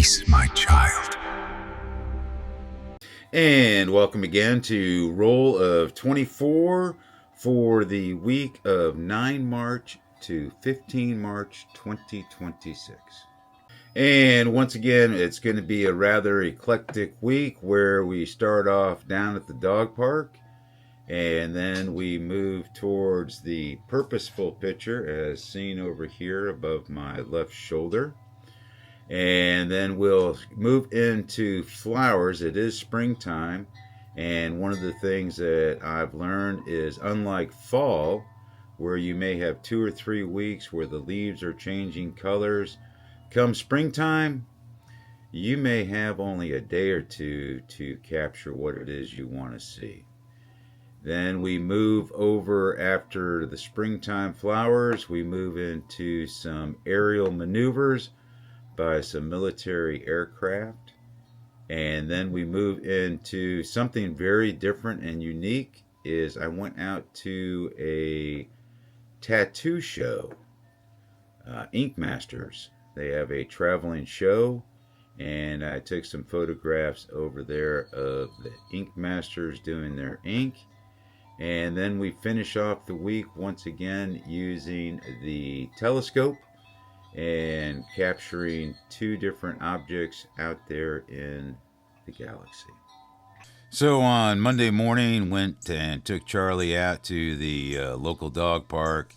Peace, my child. And welcome again to Roll of 24 for the week of 9 March to 15 March 2026. And once again, it's going to be a rather eclectic week where we start off down at the dog park and then we move towards the purposeful picture as seen over here above my left shoulder. And then we'll move into flowers. It is springtime, and one of the things that I've learned is, unlike fall, where you may have 2 or 3 weeks where the leaves are changing colors, come springtime you may have only a day or two to capture what it is you want to see. Then we move over, after the springtime flowers, we move into some aerial maneuvers by some military aircraft. And then we move into something very different and unique. Is I went out to a tattoo show, Ink Masters. They have a traveling show, and I took some photographs over there of the Ink Masters doing their ink. And then we finish off the week once again using the telescope and capturing 2 different objects out there in the galaxy. So on Monday morning, went and took Charlie out to the local dog park,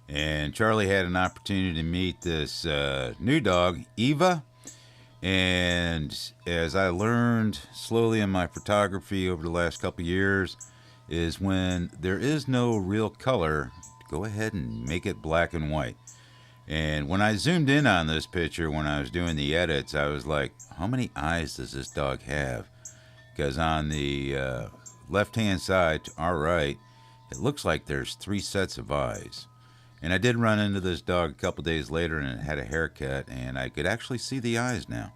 and Charlie had an opportunity to meet this new dog, Eva. And as I learned slowly in my photography over the last couple years, is when there is no real color, go ahead and make it black and white. And when I zoomed in on this picture, when I was doing the edits, I was like, how many eyes does this dog have? Because on the left-hand side to our right, it looks like there's 3 sets of eyes. And I did run into this dog a couple days later, and it had a haircut, and I could actually see the eyes now.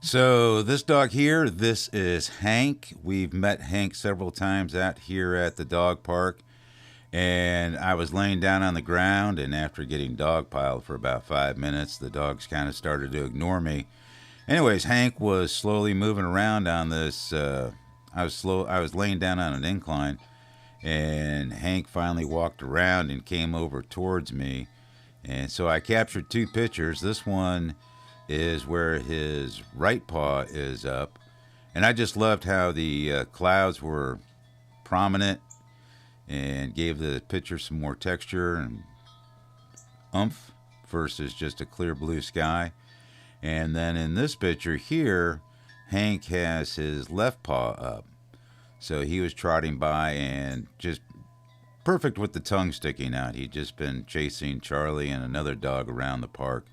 So this dog here, this is Hank. We've met Hank several times out here at the dog park. And I was laying down on the ground, and after getting dogpiled for about 5 minutes, the dogs kind of started to ignore me. Anyways, Hank was slowly moving around on this. I was laying down on an incline, and Hank finally walked around and came over towards me. And so I captured 2 pictures. This one is where his right paw is up, and I just loved how the clouds were prominent and gave the picture some more texture and oomph versus just a clear blue sky. And then in this picture here, Hank has his left paw up. So he was trotting by and just perfect with the tongue sticking out. He'd just been chasing Charlie and another dog around the park.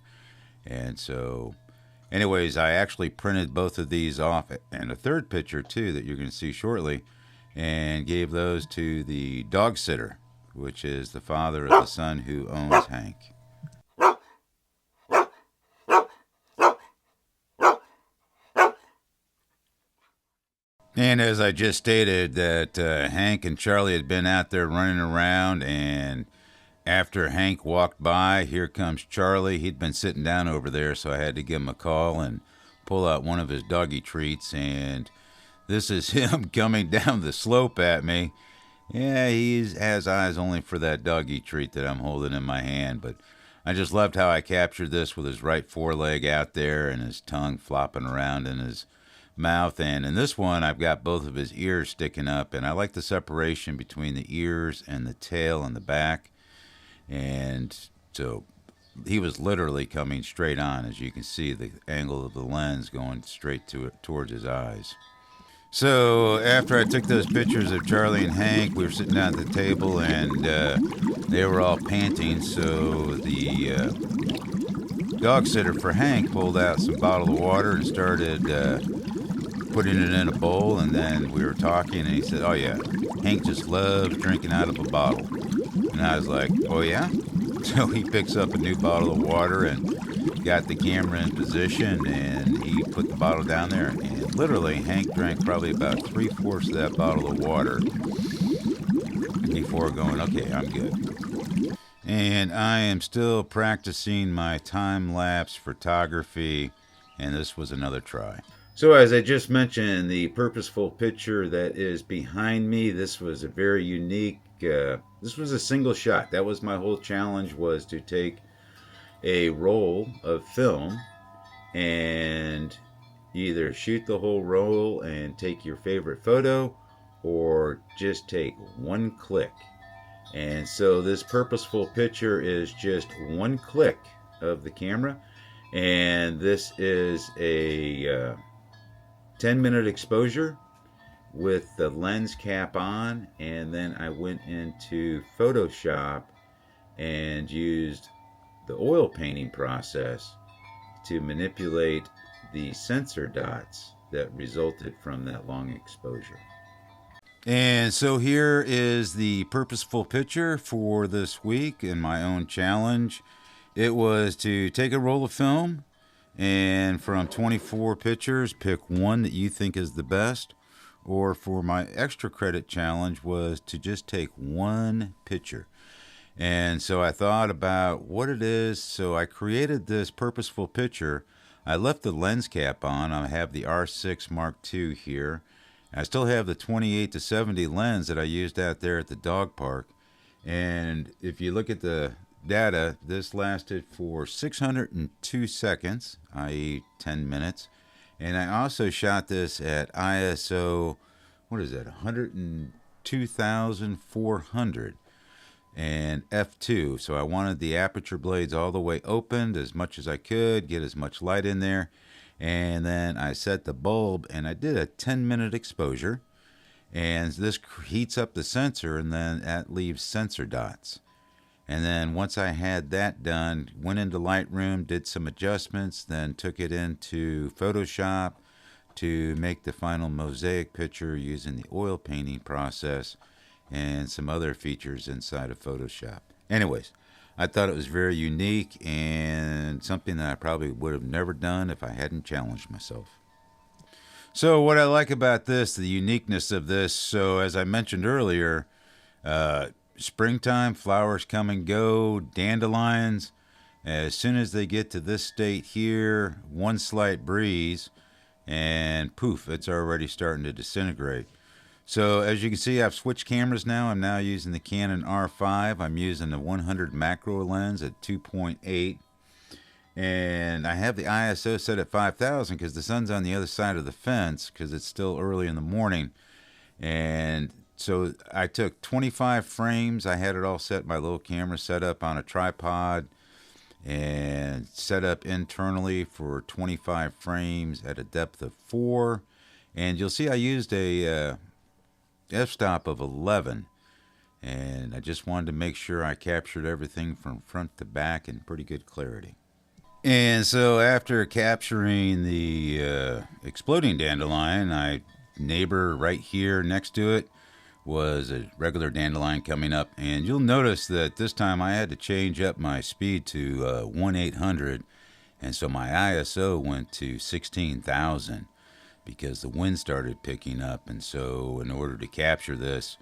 And so, anyways, I actually printed both of these off, and a third picture too that you're going to see shortly, and gave those to the dog sitter, which is the father of the son who owns Hank. And as I just stated, that Hank and Charlie had been out there running around, and after Hank walked by, here comes Charlie. He'd been sitting down over there, so I had to give him a call and pull out one of his doggy treats, and this is him coming down the slope at me. Yeah, he has eyes only for that doggy treat that I'm holding in my hand, but I just loved how I captured this with his right foreleg out there and his tongue flopping around in his mouth. And in this one, I've got both of his ears sticking up, and I like the separation between the ears and the tail and the back. And so he was literally coming straight on, as you can see the angle of the lens going straight towards his eyes. So after I took those pictures of Charlie and Hank, we were sitting down at the table, and they were all panting. So the dog sitter for Hank pulled out some bottled water and started putting it in a bowl. And then we were talking, and he said, oh yeah, Hank just loves drinking out of a bottle. And I was like, oh yeah? So he picks up a new bottle of water and got the camera in position, and he put the bottle down there, and literally Hank drank probably about 3/4 of that bottle of water before going, okay, I'm good. And I am still practicing my time-lapse photography, and this was another try. So as I just mentioned, the purposeful picture that is behind me, this was a very unique, this was a single shot. That was my whole challenge, was to take a roll of film and either shoot the whole roll and take your favorite photo, or just take one click. And so this purposeful picture is just one click of the camera, and this is a 10-minute exposure with the lens cap on. And then I went into Photoshop and used the oil painting process to manipulate the sensor dots that resulted from that long exposure. And so here is the purposeful picture for this week in my own challenge. It was to take a roll of film and from 24 pictures, pick one that you think is the best. Or for my extra credit challenge was to just take one picture. And so I thought about what it is. So I created this purposeful picture. I left the lens cap on. I have the R6 Mark II here. I still have the 28-70 lens that I used out there at the dog park. And if you look at the data, this lasted for 602 seconds, i.e. 10 minutes. And I also shot this at ISO, what is that, 102,400 and f2. So I wanted the aperture blades all the way opened as much as I could, get as much light in there. And then I set the bulb, and I did a 10-minute exposure. And this heats up the sensor, and then that leaves sensor dots. And then once I had that done, went into Lightroom, did some adjustments, then took it into Photoshop to make the final mosaic picture using the oil painting process and some other features inside of Photoshop. Anyways, I thought it was very unique and something that I probably would have never done if I hadn't challenged myself. So what I like about this, the uniqueness of this, so as I mentioned earlier, springtime, flowers come and go, dandelions, as soon as they get to this state here, one slight breeze, and poof, it's already starting to disintegrate. So as you can see, I've switched cameras now. I'm now using the Canon R5. I'm using the 100 macro lens at 2.8. And I have the ISO set at 5,000 because the sun's on the other side of the fence because it's still early in the morning. And so I took 25 frames. I had it all set, my little camera set up on a tripod and set up internally for 25 frames at a depth of 4. And you'll see I used a f-stop of 11, and I just wanted to make sure I captured everything from front to back in pretty good clarity. And so after capturing the exploding dandelion, neighbor right here next to it was a regular dandelion coming up, and you'll notice that this time I had to change up my speed to 1/800, and so my ISO went to 16,000 because the wind started picking up. And so in order to capture this,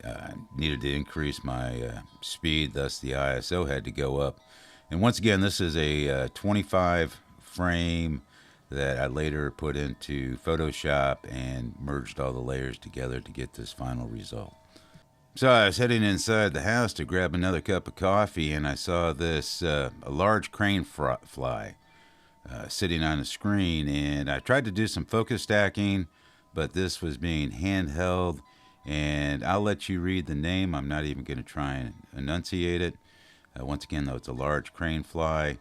I needed to increase my speed, thus the ISO had to go up. And once again, this is a 25 frame that I later put into Photoshop and merged all the layers together to get this final result. So I was heading inside the house to grab another cup of coffee, and I saw this a large crane fly sitting on the screen, and I tried to do some focus stacking, but this was being handheld, and I'll let you read the name. I'm not even going to try and enunciate it. Once again, though, it's a large crane fly,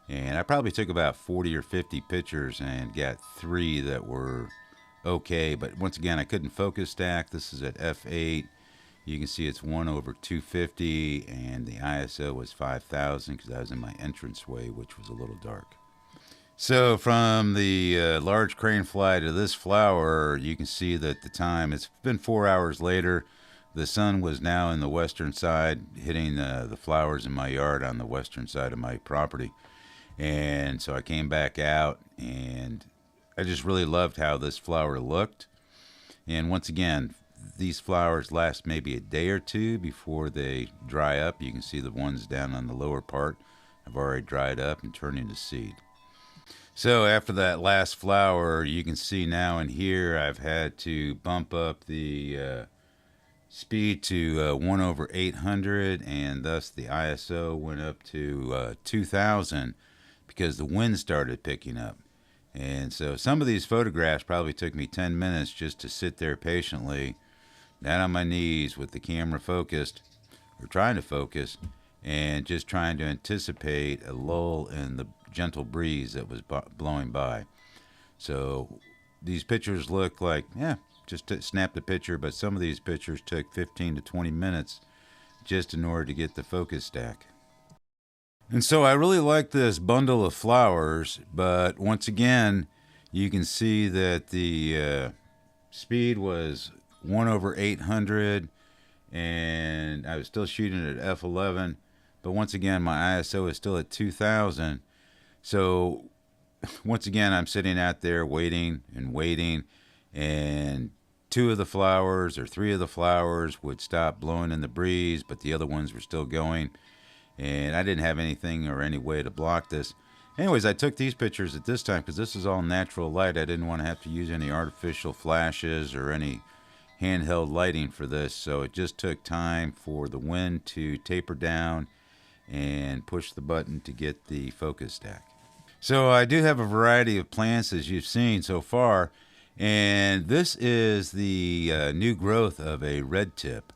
and I probably took about 40 or 50 pictures and got 3 that were okay, but once again, I couldn't focus stack. This is at f8. You can see it's 1/250, and the ISO was 5,000 because I was in my entranceway, which was a little dark. So from the large crane fly to this flower, you can see that the time, it's been 4 hours later. The sun was now in the western side, hitting the flowers in my yard on the western side of my property. And so I came back out, and I just really loved how this flower looked. And once again, these flowers last maybe a day or two before they dry up. You can see the ones down on the lower part have already dried up and turned into seed. So after that last flower, you can see now and here I've had to bump up the speed to 1 over 800, and thus the ISO went up to 2000 because the wind started picking up. And so some of these photographs probably took me 10 minutes just to sit there patiently, down on my knees with the camera focused, or trying to focus, and just trying to anticipate a lull in the gentle breeze that was blowing by. So these pictures look like, yeah, just to snap the picture, but some of these pictures took 15 to 20 minutes just in order to get the focus stack. And so I really like this bundle of flowers, but once again, you can see that the speed was 1 over 800, and I was still shooting at f11, but once again, my ISO is still at 2000. So once again, I'm sitting out there waiting and waiting, and two of the flowers or three of the flowers would stop blowing in the breeze, but the other ones were still going, and I didn't have anything or any way to block this. Anyways, I took these pictures at this time because this is all natural light. I didn't want to have to use any artificial flashes or any handheld lighting for this, so it just took time for the wind to taper down and push the button to get the focus stack. So I do have a variety of plants, as you've seen so far, and this is the new growth of a red tip.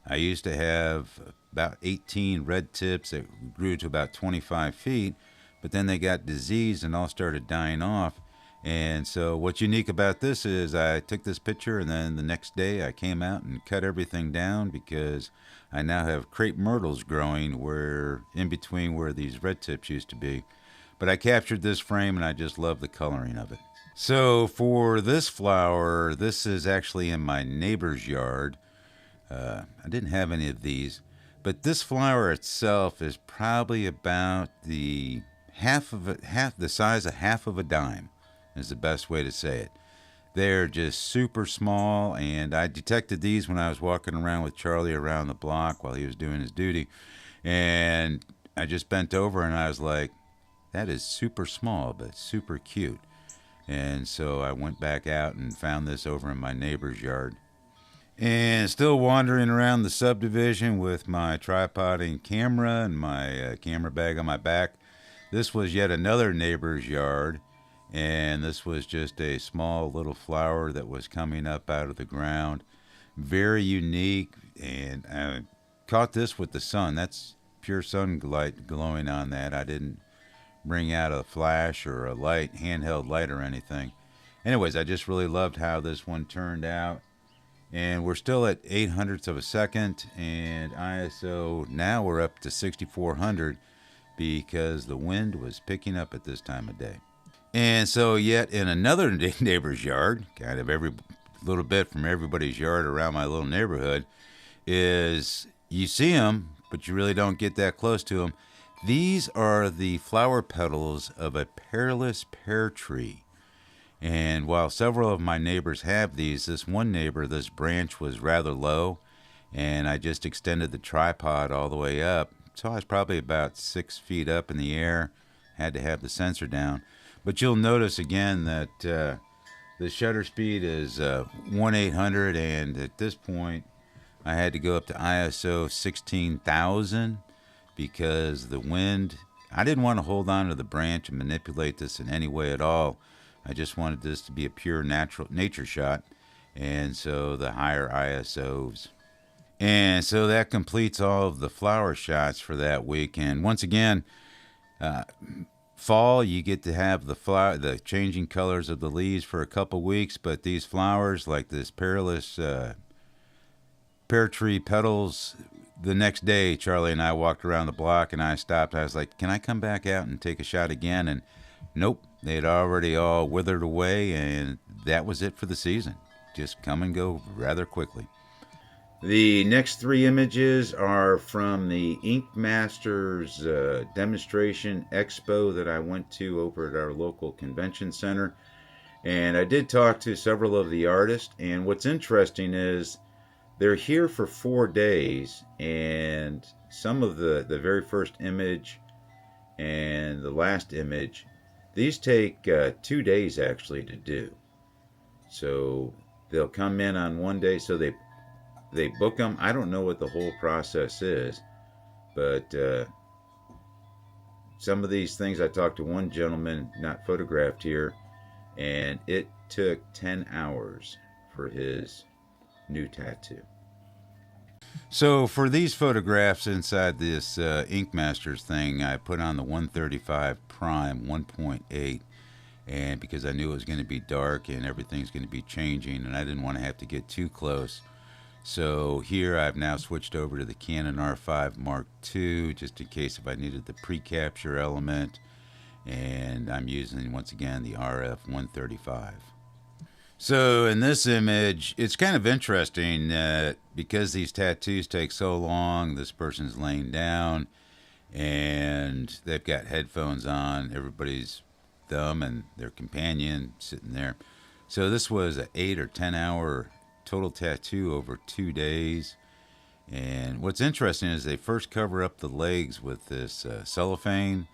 I used to have about 18 red tips that grew to about 25 feet, but then they got diseased and all started dying off. And so what's unique about this is I took this picture, and then the next day I came out and cut everything down because I now have crepe myrtles growing where in between where these red tips used to be. But I captured this frame, and I just love the coloring of it. So for this flower, this is actually in my neighbor's yard. I didn't have any of these, but this flower itself is probably about the half the size of half of a dime, is the best way to say it. They're just super small, and I detected these when I was walking around with Charlie around the block while he was doing his duty, and I just bent over and I was like, that is super small, but super cute. And so I went back out and found this over in my neighbor's yard. And still wandering around the subdivision with my tripod and camera and my camera bag on my back. This was yet another neighbor's yard, and this was just a small little flower that was coming up out of the ground. Very unique, and I caught this with the sun. That's pure sunlight glowing on that. I didn't bring out a flash or a light, handheld light or anything. Anyways, I just really loved how this one turned out. And we're still at 800ths of a second, and ISO now we're up to 6400 because the wind was picking up at this time of day. And so yet in another neighbor's yard, kind of every little bit from everybody's yard around my little neighborhood, is you see them, but you really don't get that close to them. These are the flower petals of a pearless pear tree. And while several of my neighbors have these, this one neighbor, this branch was rather low, and I just extended the tripod all the way up. So I was probably about 6 feet up in the air, had to have the sensor down. But you'll notice again that the shutter speed is 1/800, and at this point I had to go up to ISO 16,000 because the wind, I didn't want to hold on to the branch and manipulate this in any way at all. I just wanted this to be a pure nature shot, and so the higher ISOs. And so that completes all of the flower shots for that week. And once again, fall, you get to have the changing colors of the leaves for a couple weeks, but these flowers, like this pearless pear tree petals, the next day, Charlie and I walked around the block, and I stopped. I was like, can I come back out and take a shot again? And nope, they'd already all withered away, and that was it for the season. Just come and go rather quickly. The next three images are from the Ink Masters demonstration expo that I went to over at our local convention center. And I did talk to several of the artists, and what's interesting is they're here for 4 days, and some of the very first image and the last image, These take 2 days actually to do. So they'll come in on one day. So they book them. I don't know what the whole process is, but some of these things, I talked to one gentleman, not photographed here, and it took 10 hours for his new tattoo. So for these photographs inside this Ink Masters thing, I put on the 135 prime 1.8, and because I knew it was going to be dark and everything's going to be changing, and I didn't want to have to get too close. So here I've now switched over to the Canon R5 Mark II, just in case if I needed the pre-capture element, and I'm using once again the RF 135. So in this image, it's kind of interesting because these tattoos take so long. This person's laying down and they've got headphones on. Everybody's thumb and their companion sitting there. So this was an 8 or 10 hour total tattoo over 2 days. And what's interesting is they first cover up the legs with this cellophane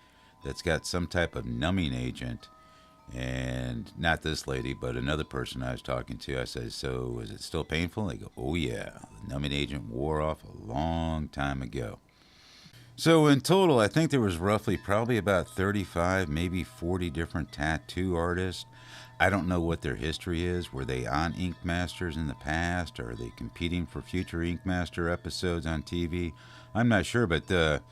that's got some type of numbing agent. And not this lady, but another person I was talking to, I said, so is it still painful? They go, oh yeah, the numbing agent wore off a long time ago. So in total, I think there was roughly probably about 35, maybe 40 different tattoo artists. I don't know what their history is. Were they on Ink Masters in the past? Or are they competing for future Ink Master episodes on TV? I'm not sure, but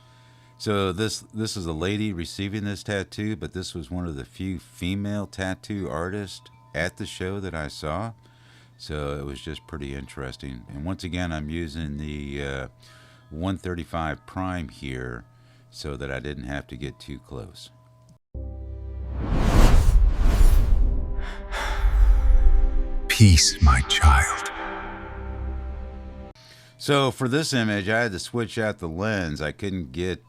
so this is a lady receiving this tattoo, but this was one of the few female tattoo artists at the show that I saw. So it was just pretty interesting. And once again, I'm using the 135 prime here so that I didn't have to get too close. Peace, my child. So for this image, I had to switch out the lens. I couldn't get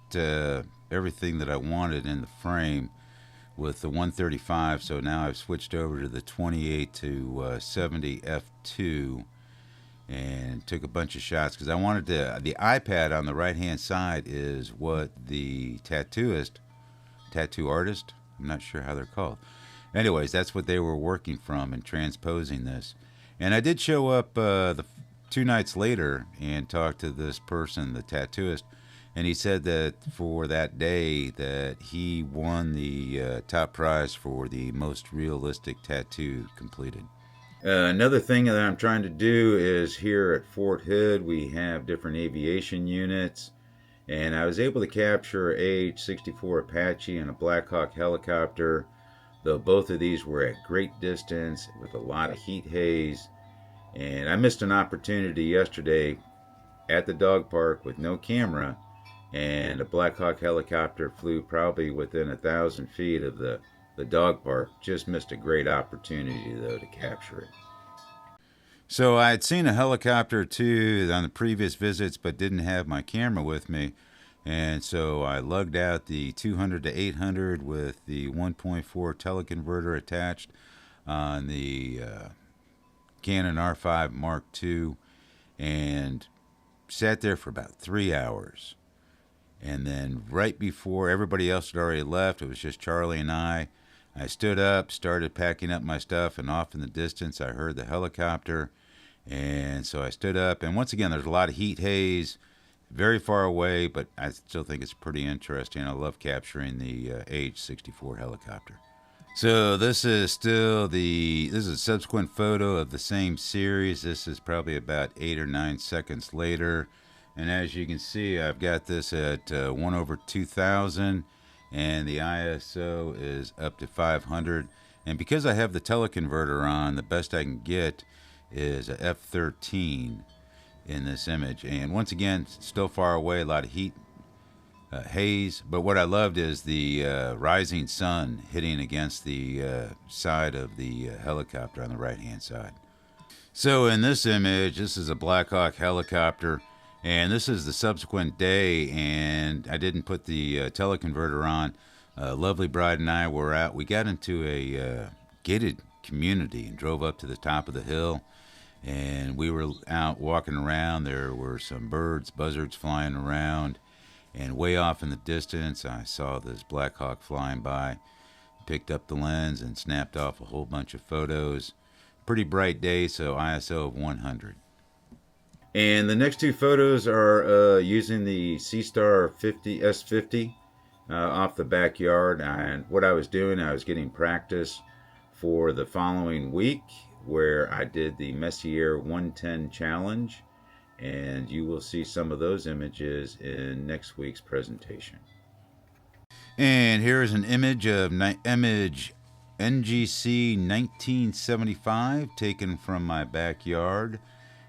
everything that I wanted in the frame with the 135, so now I've switched over to the 28 to 70 f2 and took a bunch of shots because I wanted to. The iPad on the right hand side is what the tattoo artist, I'm not sure how they're called. Anyways, that's what they were working from and transposing this. And I did show up the 2 nights later and talked to this person, the tattooist, and he said that for that day that he won the top prize for the most realistic tattoo completed. Another thing that I'm trying to do is here at Fort Hood we have different aviation units, and I was able to capture a AH-64 Apache and a Black Hawk helicopter, though both of these were at great distance with a lot of heat haze. And I missed an opportunity yesterday at the dog park with no camera, and a Black Hawk helicopter flew probably within 1,000 feet of the dog park. Just missed a great opportunity, though, to capture it. So I had seen a helicopter or two on the previous visits, but didn't have my camera with me. And so I lugged out the 200 to 800 with the 1.4 teleconverter attached on the Canon R5 Mark II and sat there for about 3 hours. And then right before everybody else had already left, it was just Charlie and I stood up, started packing up my stuff, and off in the distance I heard the helicopter. And so I stood up, and once again there's a lot of heat haze, very far away, but I still think it's pretty interesting. I love capturing the AH-64 helicopter. So this is a subsequent photo of the same series. This is probably about 8 or 9 seconds later. And as you can see, I've got this at 1/2000, and the ISO is up to 500. And because I have the teleconverter on, the best I can get is a f13 in this image. And once again, still far away, a lot of heat, haze, but what I loved is the rising sun hitting against the side of the helicopter on the right hand side. So in this image, this is a Black Hawk helicopter, and this is the subsequent day, and I didn't put the teleconverter on. Lovely bride and I were out. We got into a gated community and drove up to the top of the hill, and we were out walking around. There were some birds, buzzards flying around. And way off in the distance, I saw this Black Hawk flying by. picked up the lens and snapped off a whole bunch of photos. Pretty bright day, so ISO of 100. And the next two photos are using the C-Star 50 S50 off the backyard. And what I was doing, I was getting practice for the following week, where I did the Messier 110 challenge. And you will see some of those images in next week's presentation. And here is an image of NGC 1975 taken from my backyard.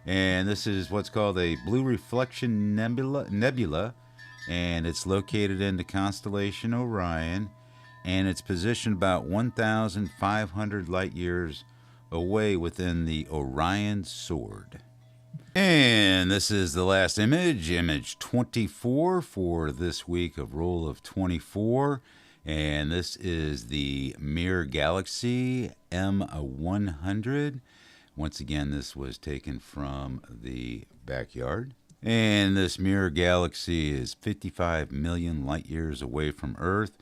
And this is what's called a blue reflection nebula, and it's located in the constellation Orion, and it's positioned about 1,500 light years away within the Orion Sword. And this is the last image, image 24 for this week of Roll of 24. And this is the Mir Galaxy M100. Once again, this was taken from the backyard. And this Mir Galaxy is 55 million light years away from Earth.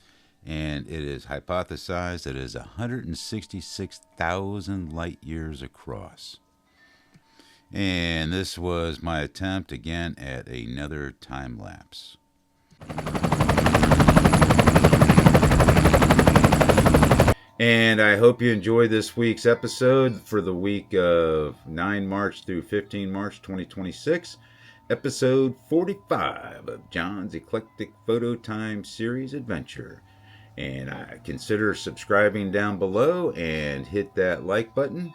And it is hypothesized that it is 166,000 light years across. And this was my attempt again at another time lapse. And I hope you enjoyed this week's episode for the week of 9 March through 15 March 2026. Episode 45 of John's Eclectic Photo Time Series Adventure. And I consider subscribing down below and hit that like button.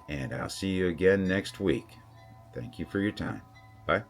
And I'll see you again next week. Thank you for your time. Bye.